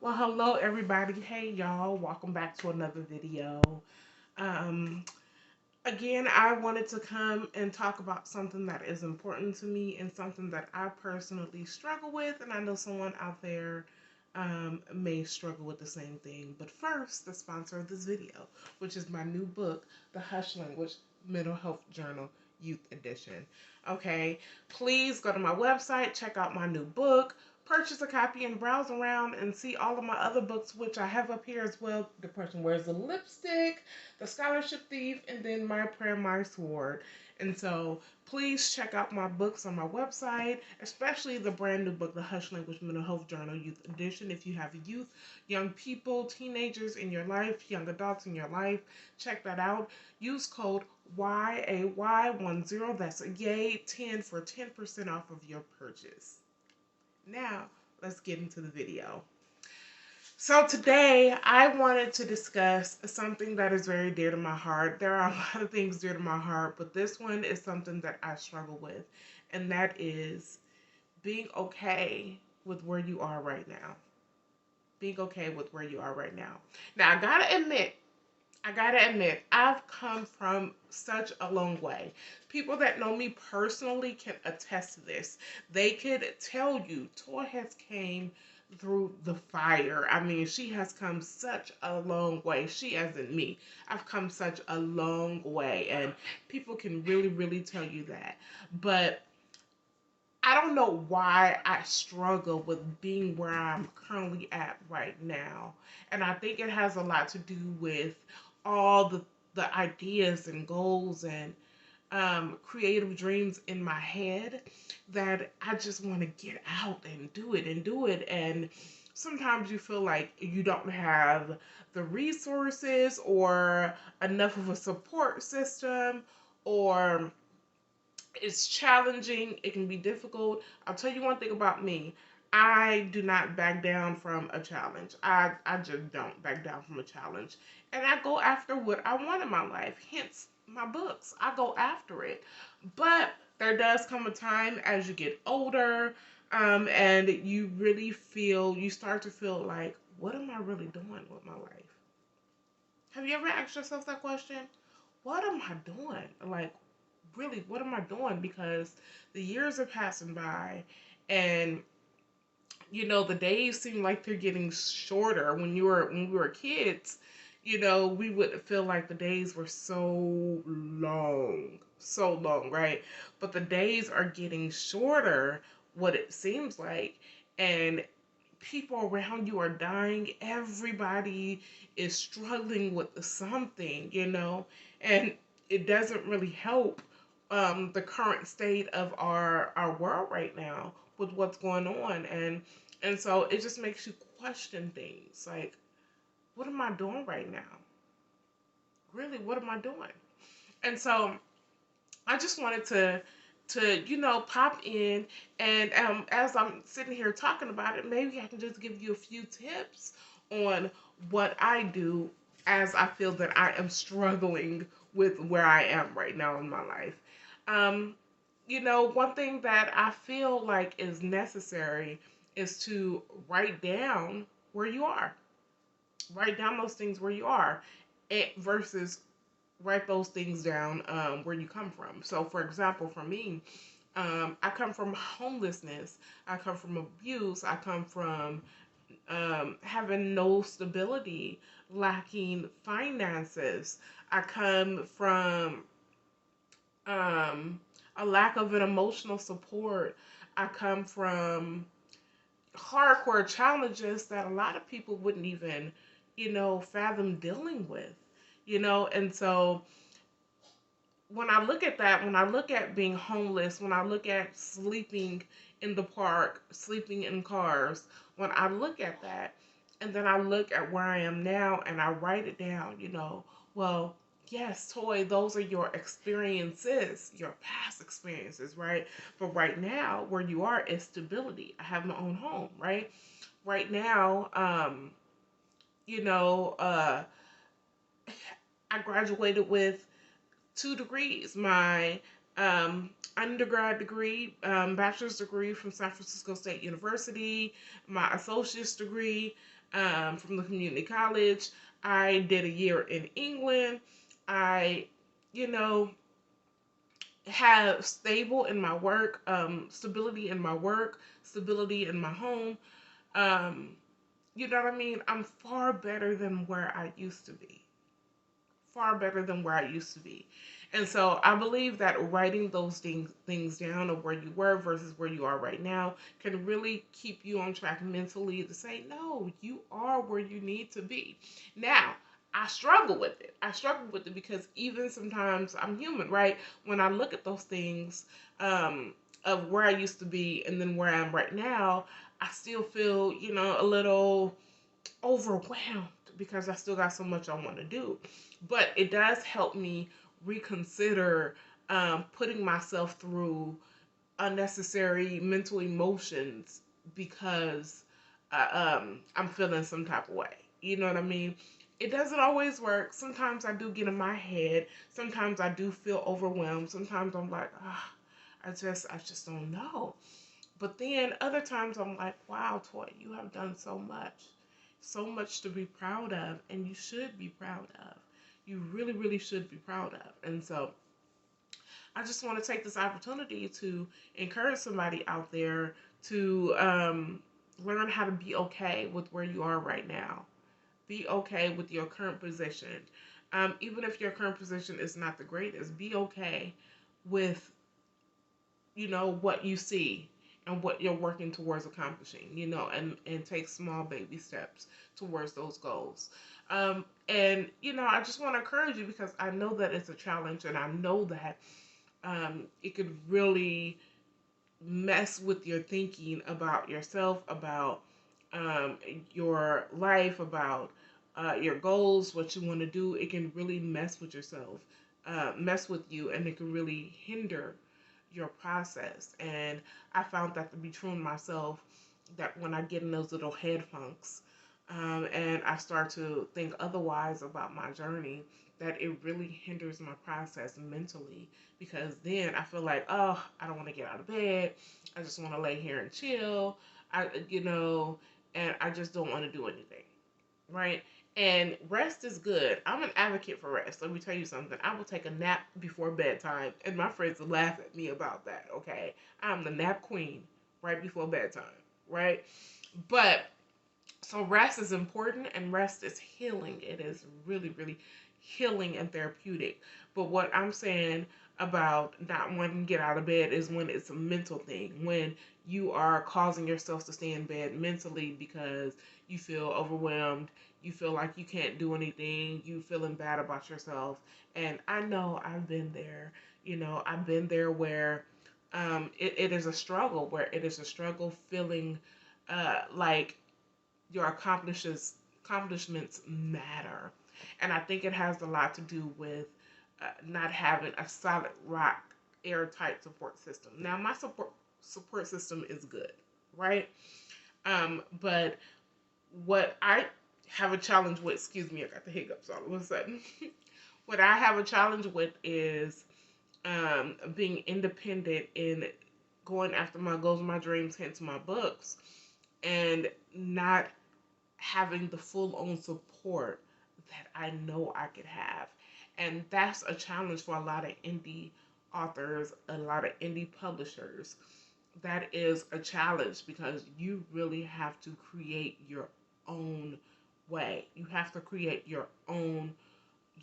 Well, hello everybody. Hey y'all, welcome back to another video. Um, Again, I wanted to come and talk about something that is important to me and something that I personally struggle with, and I know someone out there may struggle with the same thing. But first, the sponsor of this video, which is my new book, The Hush Language Mental Health Journal Youth Edition. Okay, please go to my website, check out my new book, purchase a copy, and browse around and see all of my other books, which I have up here as well. Depression Wears the Lipstick, The Scholarship Thief, and then My Prayer, My Sword. And so please check out my books on my website, especially the brand new book, The Hush Language Mental Health Journal Youth Edition. If you have youth, young people, teenagers in your life, young adults in your life, check that out. Use code YAY10, that's a yay 10 for 10% off of your purchase. Now, let's get into the video. So today I wanted to discuss something that is very dear to my heart. There are a lot of things dear to my heart, but this one is something that I struggle with, and that is being okay with where you are right now. Being okay with where you are right now. Now, I gotta admit, I've come from such a long way. People that know me personally can attest to this. They could tell you, Toy has came through the fire. I mean, she has come such a long way. She, as in me, I've come such a long way, and people can really, really tell you that. But I don't know why I struggle with being where I'm currently at right now. And I think it has a lot to do with all the ideas and goals and creative dreams in my head that I just want to get out and do it and do it. And sometimes you feel like you don't have the resources or enough of a support system, or it's challenging, it can be difficult. I'll tell you one thing about me. I do not back down from a challenge. I just don't back down from a challenge. And I go after what I want in my life. Hence my books. I go after it. But there does come a time as you get older, and you start to feel like, what am I really doing with my life? Have you ever asked yourself that question? What am I doing? Like, really, what am I doing? Because the years are passing by, and the days seem like they're getting shorter. When we were kids, we would feel like the days were so long, right? But the days are getting shorter, what it seems like, and people around you are dying. Everybody is struggling with something, and it doesn't really help the current state of our world right now with what's going on, and so it just makes you question things like, what am I doing right now? Really, what am I doing? And so I just wanted to pop in, and as I'm sitting here talking about it, maybe I can just give you a few tips on what I do as I feel that I am struggling with where I am right now in my life. Um, one thing that I feel like is necessary is to write down where you are. Write down those things where you are, versus write those things down where you come from. So, for example, for me, I come from homelessness. I come from abuse. I come from having no stability, lacking finances. I come from um, a lack of an emotional support. I come from hardcore challenges that a lot of people wouldn't even, fathom dealing with, and so when I look at that, when I look at being homeless, when I look at sleeping in the park, sleeping in cars, when I look at that, and then I look at where I am now and I write it down, well, yes, Toy, those are your experiences, your past experiences, right? But right now, where you are is stability. I have my own home, right? Right now, you know, uh, I graduated with 2 degrees. My undergrad degree, bachelor's degree from San Francisco State University, my associate's degree, from the community college. I did a year in England. I, you know, have stable in my work, stability in my work, stability in my home. Um, you know what I mean? I'm far better than where I used to be. Far better than where I used to be. And so I believe that writing those things down of where you were versus where you are right now can really keep you on track mentally to say, no, you are where you need to be. Now, I struggle with it. I struggle with it because even sometimes I'm human, right? When I look at those things of where I used to be and then where I am right now, I still feel, a little overwhelmed because I still got so much I want to do. But it does help me reconsider putting myself through unnecessary mental emotions because I'm feeling some type of way. You know what I mean? It doesn't always work. Sometimes I do get in my head. Sometimes I do feel overwhelmed. Sometimes I'm like, I just don't know. But then other times I'm like, wow, Toy, you have done so much. So much to be proud of, and you should be proud of. You really, really should be proud of. And so I just want to take this opportunity to encourage somebody out there to learn how to be okay with where you are right now. Be okay with your current position. Even if your current position is not the greatest, be okay with what you see and what you're working towards accomplishing, and take small baby steps towards those goals. And I just want to encourage you because I know that it's a challenge, and I know that it could really mess with your thinking about yourself, about um, your life, about your goals, what you want to do. It can really mess with yourself, mess with you, and it can really hinder your process. And I found that to be true in myself, that when I get in those little head funks, and I start to think otherwise about my journey, that it really hinders my process mentally, because then I feel like, oh, I don't want to get out of bed. I just want to lay here and chill. And I just don't want to do anything, right? And rest is good. I'm an advocate for rest. Let me tell you something. I will take a nap before bedtime, and my friends laugh at me about that, okay? I'm the nap queen right before bedtime, right? But so rest is important, and rest is healing. It is really, really healing and therapeutic. But what I'm saying about not wanting to get out of bed is when it's a mental thing, when you are causing yourself to stay in bed mentally because you feel overwhelmed, you feel like you can't do anything, you feeling bad about yourself. And I know I've been there. I've been there where it is a struggle, where it is a struggle feeling like your accomplishments matter. And I think it has a lot to do with not having a solid rock airtight support system. Now my support system is good, right? But what I have a challenge with, excuse me, I got the hiccups all of a sudden. What I have a challenge with is being independent in going after my goals, my dreams, hence my books, and not having the full on support that I know I could have. And that's a challenge for a lot of indie authors, a lot of indie publishers. That is a challenge because you really have to create your own way. You have to create your own,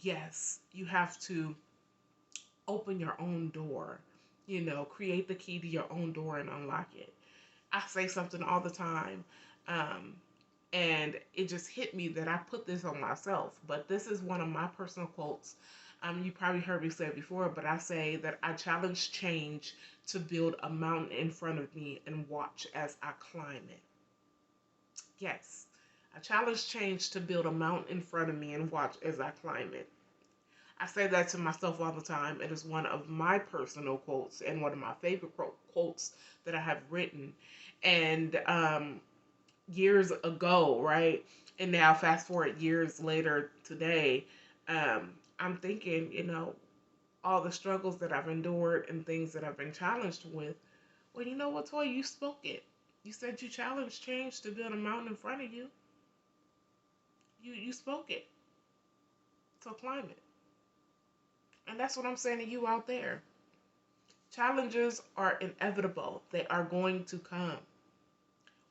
yes, you have to open your own door, create the key to your own door and unlock it. I say something all the time. Um, and it just hit me that I put this on myself. But this is one of my personal quotes. You probably heard me say it before, but I say that I challenge change to build a mountain in front of me and watch as I climb it. Yes, I challenge change to build a mountain in front of me and watch as I climb it. I say that to myself all the time. It is one of my personal quotes and one of my favorite quotes that I have written. And years ago, right? And now, fast forward years later today, I'm thinking, all the struggles that I've endured and things that I've been challenged with. Well, you know what, Toy? You spoke it. You said you challenged change to build a mountain in front of you. You spoke it. So climb it. And that's what I'm saying to you out there. Challenges are inevitable. They are going to come.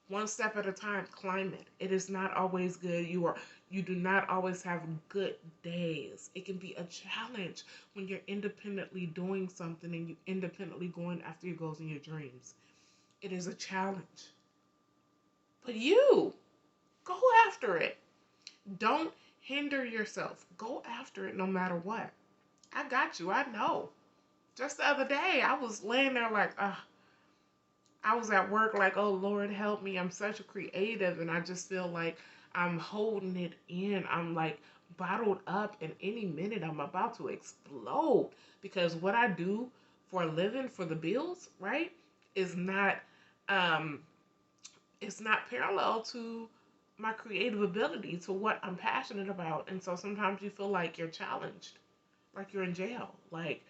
One step at a time, climb it. It is not always good. You do not always have good days. It can be a challenge when you're independently doing something and you independently going after your goals and your dreams. It is a challenge. But you go after it. Don't hinder yourself. Go after it no matter what. I got you. I know. Just the other day, I was laying there like, I was at work like, oh Lord, help me. I'm such a creative and I just feel like I'm holding it in. I'm like bottled up and any minute I'm about to explode because what I do for a living for the bills, right, is not um it's not parallel to my creative ability, to what I'm passionate about. And so sometimes you feel like you're challenged, like you're in jail. Like,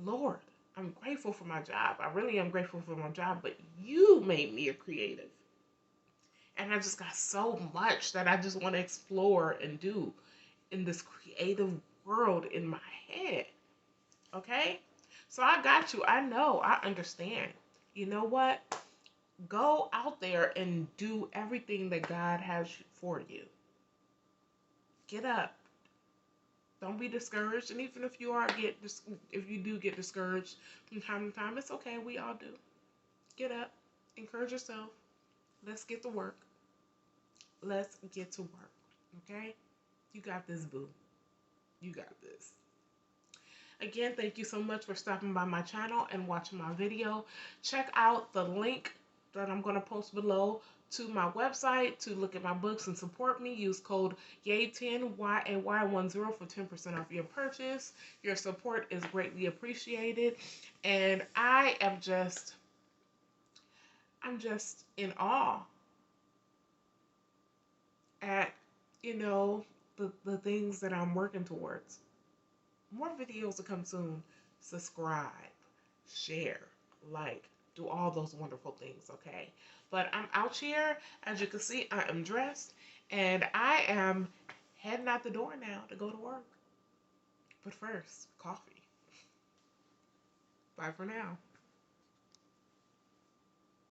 Lord, I'm grateful for my job. I really am grateful for my job, but you made me a creative. And I just got so much that I just want to explore and do in this creative world in my head. Okay? So I got you. I know. I understand. You know what? Go out there and do everything that God has for you. Get up. Don't be discouraged. And even if if you do get discouraged from time to time, it's okay. We all do. Get up. Encourage yourself. Let's get to work. Let's get to work. Okay? You got this, boo. You got this. Again, thank you so much for stopping by my channel and watching my video. Check out the link that I'm going to post below to my website to look at my books and support me. Use code YAY10 YAY10 for 10% off your purchase. Your support is greatly appreciated. And I'm just in awe at, the things that I'm working towards. More videos to come soon. Subscribe, share, like, do all those wonderful things, okay? But I'm out here. As you can see, I am dressed, and I am heading out the door now to go to work. But first, coffee. Bye for now.